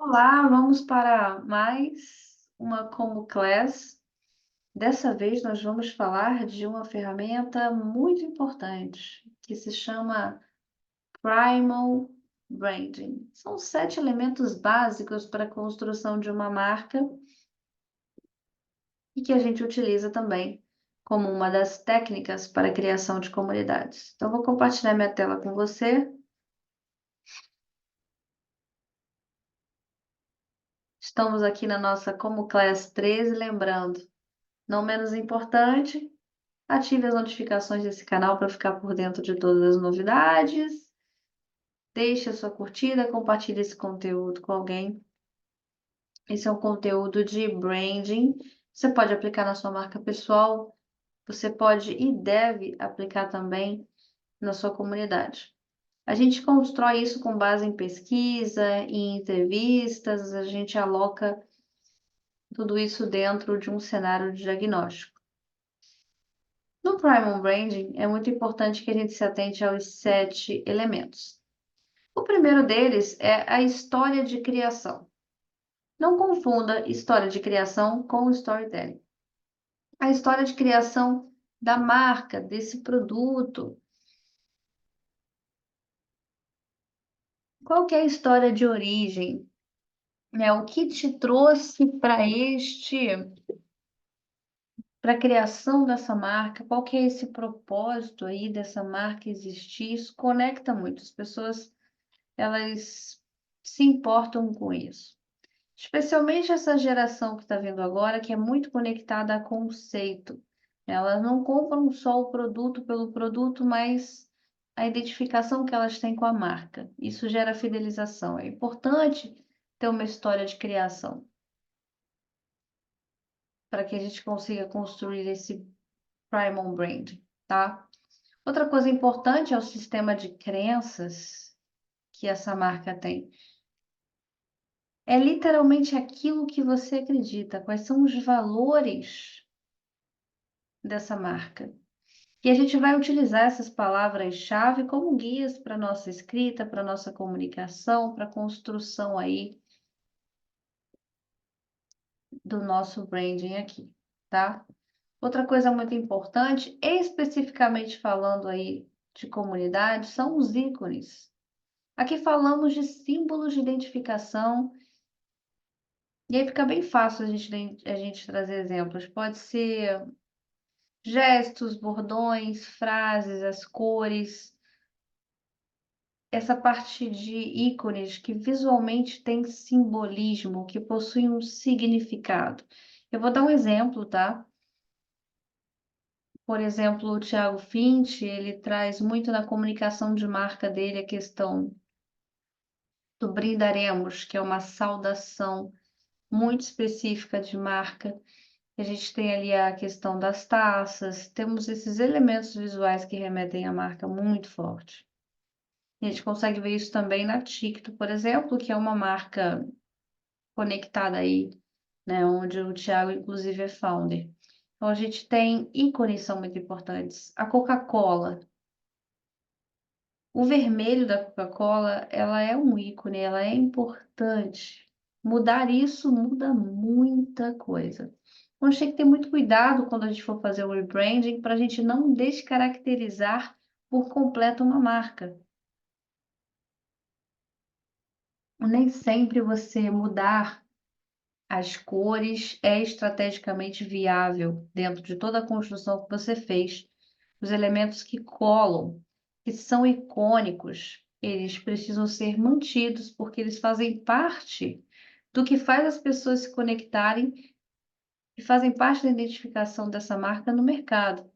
Olá, vamos para mais uma Como Class. Dessa vez nós vamos falar de uma ferramenta muito importante que se chama Primal Branding. São 7 elementos básicos para a construção de uma marca e que a gente utiliza também como uma das técnicas para a criação de comunidades. Então, vou compartilhar minha tela com você. Estamos aqui na nossa Como Class 13, lembrando, não menos importante, ative as notificações desse canal para ficar por dentro de todas as novidades. Deixe a sua curtida, compartilhe esse conteúdo com alguém. Esse é um conteúdo de branding. Você pode aplicar na sua marca pessoal, você pode e deve aplicar também na sua comunidade. A gente constrói isso com base em pesquisa, em entrevistas, a gente aloca tudo isso dentro de um cenário de diagnóstico. No Primal Branding, é muito importante que a gente se atente aos 7 elementos. O primeiro deles é a história de criação. Não confunda história de criação com storytelling. A história de criação da marca, desse produto. Qual que é a história de origem? O que te trouxe para a criação dessa marca? Qual que é esse propósito aí dessa marca existir? Isso conecta muito. As pessoas, elas se importam com isso. Especialmente essa geração que está vindo agora, que é muito conectada a conceito. Elas não compram só o produto pelo produto, mas a identificação que elas têm com a marca. Isso gera fidelização. É importante ter uma história de criação para que a gente consiga construir esse primal brand, tá? Outra coisa importante é o sistema de crenças que essa marca tem. É literalmente aquilo que você acredita, quais são os valores dessa marca. E a gente vai utilizar essas palavras-chave como guias para nossa escrita, para nossa comunicação, para a construção aí do nosso branding aqui, tá? Outra coisa muito importante, especificamente falando aí de comunidade, são os ícones. Aqui falamos de símbolos de identificação, e aí fica bem fácil a gente trazer exemplos. Pode ser gestos, bordões, frases, as cores, essa parte de ícones que visualmente tem simbolismo, que possui um significado. Eu vou dar um exemplo, tá? Por exemplo, o Thiago Finch, ele traz muito na comunicação de marca dele a questão do brindaremos, que é uma saudação muito específica de marca. A gente tem ali a questão das taças, temos esses elementos visuais que remetem à marca muito forte. A gente consegue ver isso também na Ticto, por exemplo, que é uma marca conectada aí, né, onde o Thiago, inclusive, é founder. Então, a gente tem ícones que são muito importantes. A Coca-Cola. O vermelho da Coca-Cola, ela é um ícone, ela é importante. Mudar isso muda muita coisa. Então, a gente tem que ter muito cuidado quando a gente for fazer o rebranding para a gente não descaracterizar por completo uma marca. Nem sempre você mudar as cores é estrategicamente viável dentro de toda a construção que você fez. Os elementos que colam, que são icônicos, eles precisam ser mantidos porque eles fazem parte do que faz as pessoas se conectarem e fazem parte da identificação dessa marca no mercado.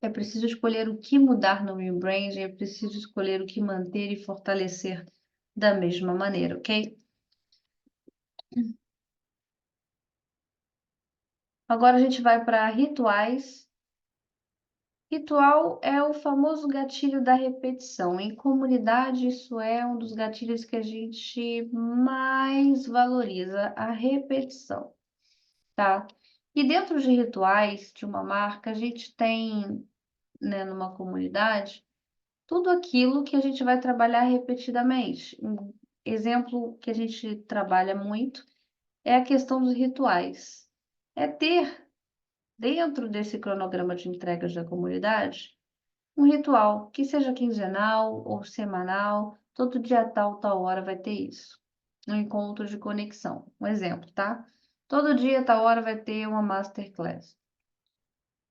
É preciso escolher o que mudar no rebranding, é preciso escolher o que manter e fortalecer da mesma maneira, ok? Agora a gente vai para rituais. Ritual é o famoso gatilho da repetição. Em comunidade, isso é um dos gatilhos que a gente mais valoriza, a repetição, tá? E dentro de rituais de uma marca, a gente tem, né, numa comunidade, tudo aquilo que a gente vai trabalhar repetidamente. exemplo que a gente trabalha muito é a questão dos rituais. É ter, dentro desse cronograma de entregas da comunidade, um ritual, que seja quinzenal ou semanal, todo dia tal hora vai ter isso. Um encontro de conexão. Um exemplo, tá? Todo dia, tal hora vai ter uma masterclass.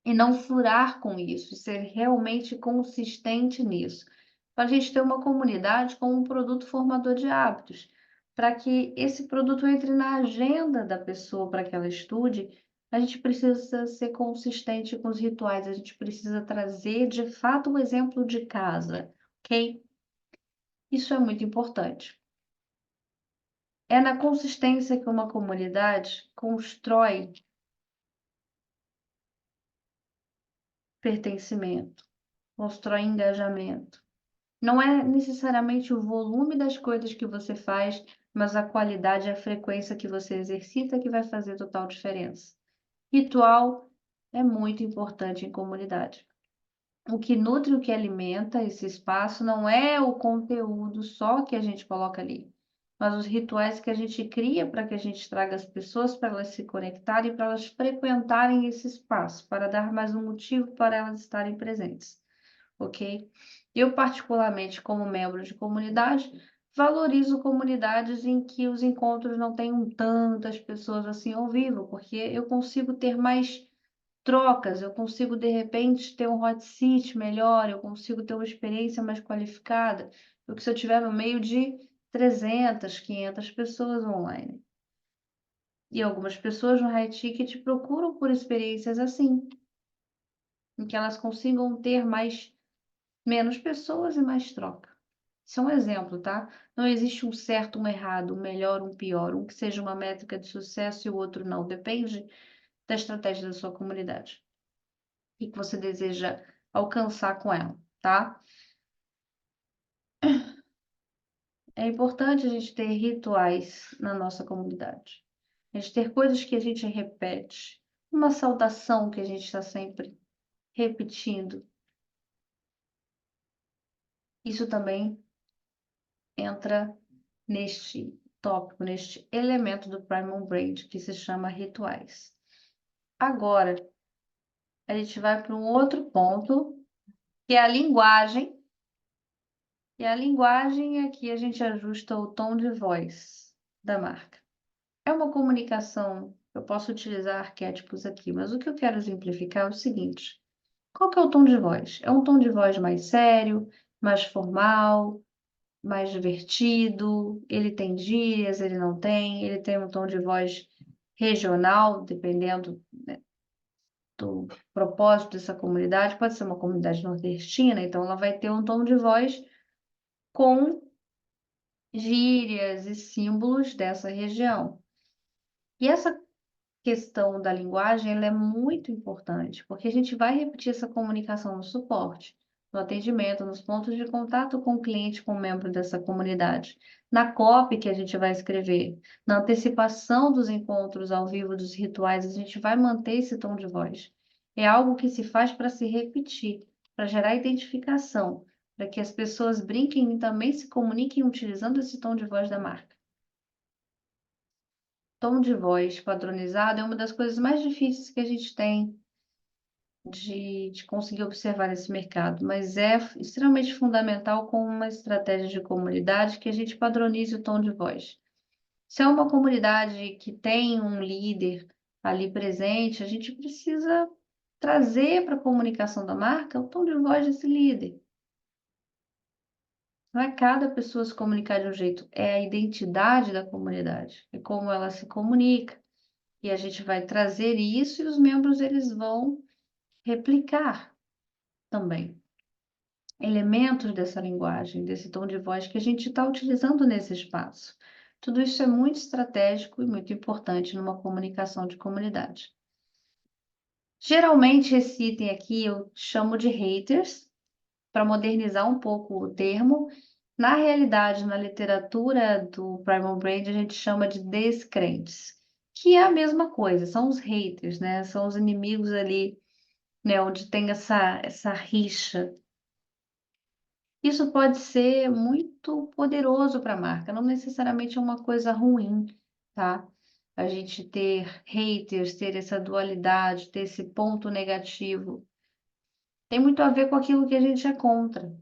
E não furar com isso, ser realmente consistente nisso. Para a gente ter uma comunidade com um produto formador de hábitos, para que esse produto entre na agenda da pessoa para que ela estude, a gente precisa ser consistente com os rituais, a gente precisa trazer de fato o exemplo de casa, ok? Isso é muito importante. É na consistência que uma comunidade constrói pertencimento, constrói engajamento. Não é necessariamente o volume das coisas que você faz, mas a qualidade e a frequência que você exercita que vai fazer total diferença. Ritual é muito importante em comunidade. O que nutre, o que alimenta esse espaço não é o conteúdo só que a gente coloca ali, mas os rituais que a gente cria para que a gente traga as pessoas para elas se conectarem, para elas frequentarem esse espaço, para dar mais um motivo para elas estarem presentes, ok? Eu, particularmente, como membro de comunidade, valorizo comunidades em que os encontros não tenham tantas pessoas assim ao vivo, porque eu consigo ter mais trocas, eu consigo de repente ter um hot seat melhor, eu consigo ter uma experiência mais qualificada do que se eu tiver no meio de 300, 500 pessoas online. E algumas pessoas no high ticket procuram por experiências assim, em que elas consigam ter menos pessoas e mais troca. Isso é um exemplo, tá? Não existe um certo, um errado, um melhor, um pior, um que seja uma métrica de sucesso e o outro não. Depende da estratégia da sua comunidade. O que você deseja alcançar com ela, tá? É importante a gente ter rituais na nossa comunidade. A gente ter coisas que a gente repete. Uma saudação que a gente está sempre repetindo. Isso também entra neste tópico, neste elemento do Primal Brain, que se chama rituais. Agora, a gente vai para um outro ponto, que é a linguagem. E a linguagem aqui a gente ajusta o tom de voz da marca. É uma comunicação, eu posso utilizar arquétipos aqui, mas o que eu quero exemplificar é o seguinte: qual que é o tom de voz? É um tom de voz mais sério, mais formal, mais divertido? Ele tem gírias, ele não tem? Ele tem um tom de voz regional, dependendo, né, do propósito dessa comunidade. Pode ser uma comunidade nordestina, então ela vai ter um tom de voz com gírias e símbolos dessa região. E essa questão da linguagem, ela é muito importante, porque a gente vai repetir essa comunicação no suporte, no atendimento, nos pontos de contato com o cliente, com o membro dessa comunidade, na copy que a gente vai escrever, na antecipação dos encontros ao vivo, dos rituais, a gente vai manter esse tom de voz. É algo que se faz para se repetir, para gerar identificação, para que as pessoas brinquem e também se comuniquem utilizando esse tom de voz da marca. Tom de voz padronizado é uma das coisas mais difíceis que a gente tem de conseguir observar nesse mercado, mas é extremamente fundamental com uma estratégia de comunidade que a gente padronize o tom de voz. Se é uma comunidade que tem um líder ali presente, a gente precisa trazer para a comunicação da marca o tom de voz desse líder. Não é cada pessoa se comunicar de um jeito, é a identidade da comunidade, é como ela se comunica. E a gente vai trazer isso e os membros eles vão replicar também elementos dessa linguagem, desse tom de voz que a gente está utilizando nesse espaço. Tudo isso é muito estratégico e muito importante numa comunicação de comunidade. Geralmente, esse item aqui eu chamo de haters, para modernizar um pouco o termo. Na realidade, na literatura do Primal Brain, a gente chama de descrentes, que é a mesma coisa, são os haters, né? São os inimigos ali, né? Onde tem essa rixa Isso pode ser muito poderoso para a marca, não necessariamente é uma coisa ruim, tá? A gente ter haters, ter essa dualidade, ter esse ponto negativo, tem muito a ver com aquilo que a gente é contra.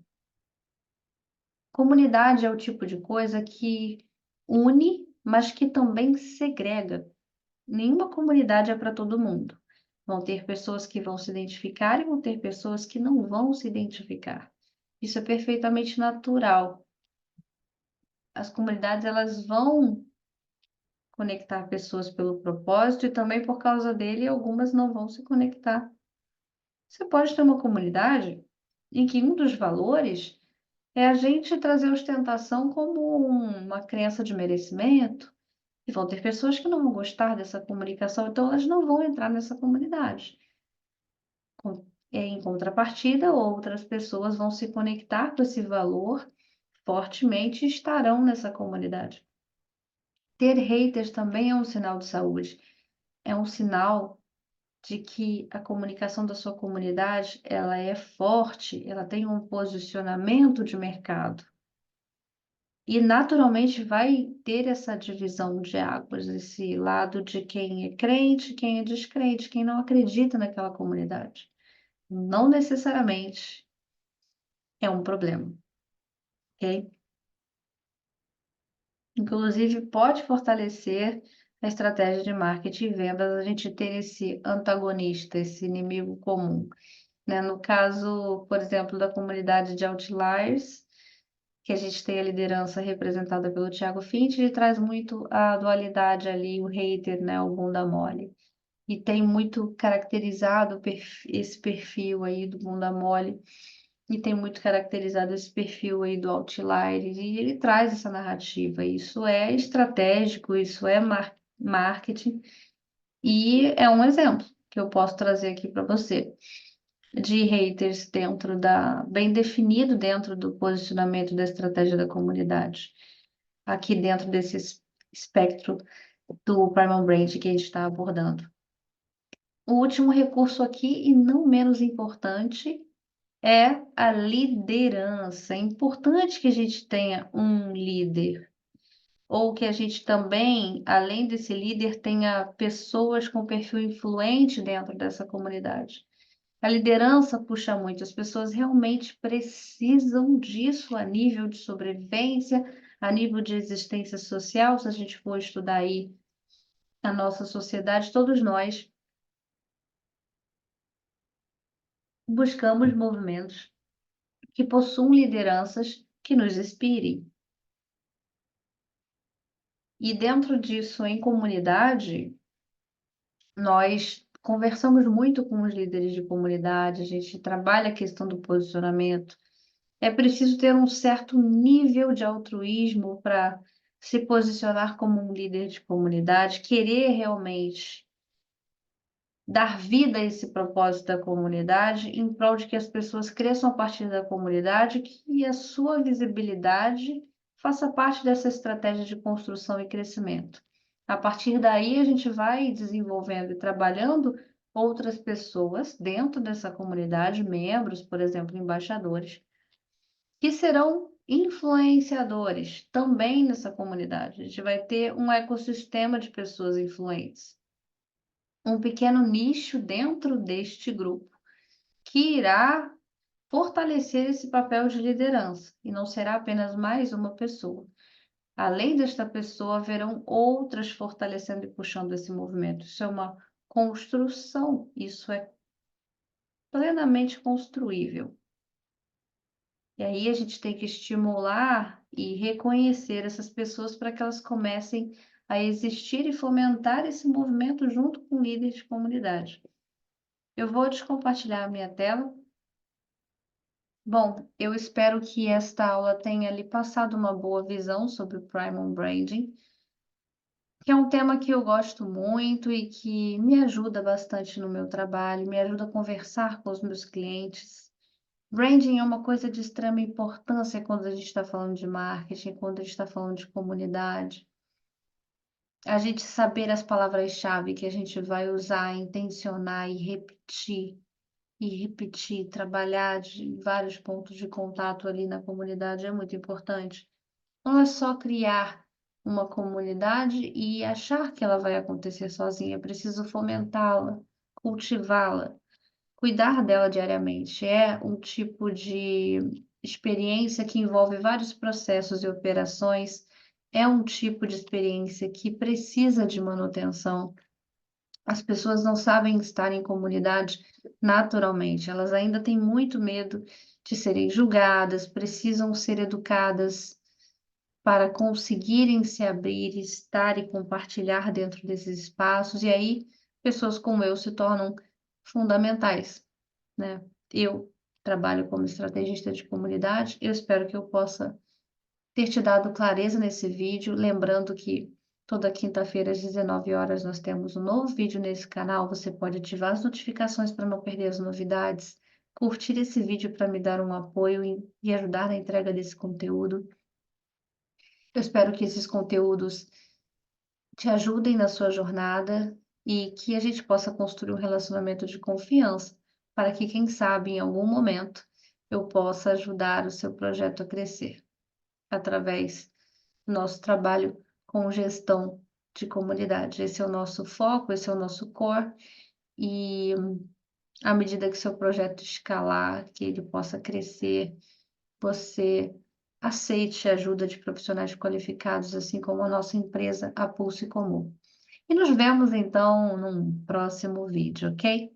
Comunidade é o tipo de coisa que une, mas que também segrega. Nenhuma comunidade é para todo mundo. Vão ter pessoas que vão se identificar e vão ter pessoas que não vão se identificar. Isso é perfeitamente natural. As comunidades elas vão conectar pessoas pelo propósito e também por causa dele algumas não vão se conectar. Você pode ter uma comunidade em que um dos valores é a gente trazer ostentação como uma crença de merecimento, e vão ter pessoas que não vão gostar dessa comunicação, então elas não vão entrar nessa comunidade. Em contrapartida, outras pessoas vão se conectar com esse valor fortemente e estarão nessa comunidade. Ter haters também é um sinal de saúde, é um sinal de que a comunicação da sua comunidade, ela é forte, ela tem um posicionamento de mercado. E naturalmente vai ter essa divisão de águas, esse lado de quem é crente, quem é descrente, quem não acredita naquela comunidade. Não necessariamente é um problema, ok? Inclusive, pode fortalecer a estratégia de marketing e vendas a gente ter esse antagonista, esse inimigo comum, né? No caso, por exemplo, da comunidade de Outliers, que a gente tem a liderança representada pelo Thiago Finch, ele traz muito a dualidade ali, o hater, né, o bunda mole. E tem muito caracterizado esse perfil aí do bunda mole, e tem muito caracterizado esse perfil aí do outlier, e ele traz essa narrativa. Isso é estratégico, isso é marketing, e é um exemplo que eu posso trazer aqui para você de haters bem definido dentro do posicionamento da estratégia da comunidade, aqui dentro desse espectro do Primal Brand que a gente está abordando. O último recurso aqui, e não menos importante, é a liderança. É importante que a gente tenha um líder, ou que a gente também, além desse líder, tenha pessoas com perfil influente dentro dessa comunidade. A liderança puxa muito, as pessoas realmente precisam disso a nível de sobrevivência, a nível de existência social. Se a gente for estudar aí a nossa sociedade, todos nós buscamos movimentos que possuam lideranças que nos inspirem. E dentro disso, em comunidade, nós conversamos muito com os líderes de comunidade, a gente trabalha a questão do posicionamento. É preciso ter um certo nível de altruísmo para se posicionar como um líder de comunidade, querer realmente dar vida a esse propósito da comunidade, em prol de que as pessoas cresçam a partir da comunidade, que a sua visibilidade faça parte dessa estratégia de construção e crescimento. A partir daí, a gente vai desenvolvendo e trabalhando outras pessoas dentro dessa comunidade, membros, por exemplo, embaixadores, que serão influenciadores também nessa comunidade. A gente vai ter um ecossistema de pessoas influentes, um pequeno nicho dentro deste grupo que irá fortalecer esse papel de liderança e não será apenas mais uma pessoa. Além desta pessoa, haverão outras fortalecendo e puxando esse movimento. Isso é uma construção, isso é plenamente construível. E aí a gente tem que estimular e reconhecer essas pessoas para que elas comecem a existir e fomentar esse movimento junto com líderes de comunidade. Eu vou descompartilhar a minha tela. Bom, eu espero que esta aula tenha lhe passado uma boa visão sobre o Primal Branding, que é um tema que eu gosto muito e que me ajuda bastante no meu trabalho, me ajuda a conversar com os meus clientes. Branding é uma coisa de extrema importância quando a gente está falando de marketing, quando a gente está falando de comunidade. A gente saber as palavras-chave que a gente vai usar, intencionar e repetir e repetir, trabalhar de vários pontos de contato ali na comunidade é muito importante. Não é só criar uma comunidade e achar que ela vai acontecer sozinha, é preciso fomentá-la, cultivá-la, cuidar dela diariamente. É um tipo de experiência que envolve vários processos e operações, é um tipo de experiência que precisa de manutenção. As pessoas não sabem estar em comunidade naturalmente, elas ainda têm muito medo de serem julgadas, precisam ser educadas para conseguirem se abrir, estar e compartilhar dentro desses espaços, e aí pessoas como eu se tornam fundamentais, né. Eu trabalho como estrategista de comunidade, eu espero que eu possa ter te dado clareza nesse vídeo, lembrando que toda quinta-feira às 19 horas nós temos um novo vídeo nesse canal, você pode ativar as notificações para não perder as novidades, curtir esse vídeo para me dar um apoio e ajudar na entrega desse conteúdo. Eu espero que esses conteúdos te ajudem na sua jornada e que a gente possa construir um relacionamento de confiança, para que, quem sabe, em algum momento, eu possa ajudar o seu projeto a crescer através do nosso trabalho com gestão de comunidade. Esse é o nosso foco, esse é o nosso core, e à medida que seu projeto escalar, que ele possa crescer, você aceite a ajuda de profissionais qualificados, assim como a nossa empresa, a Pulse Comum. E nos vemos então num próximo vídeo, ok?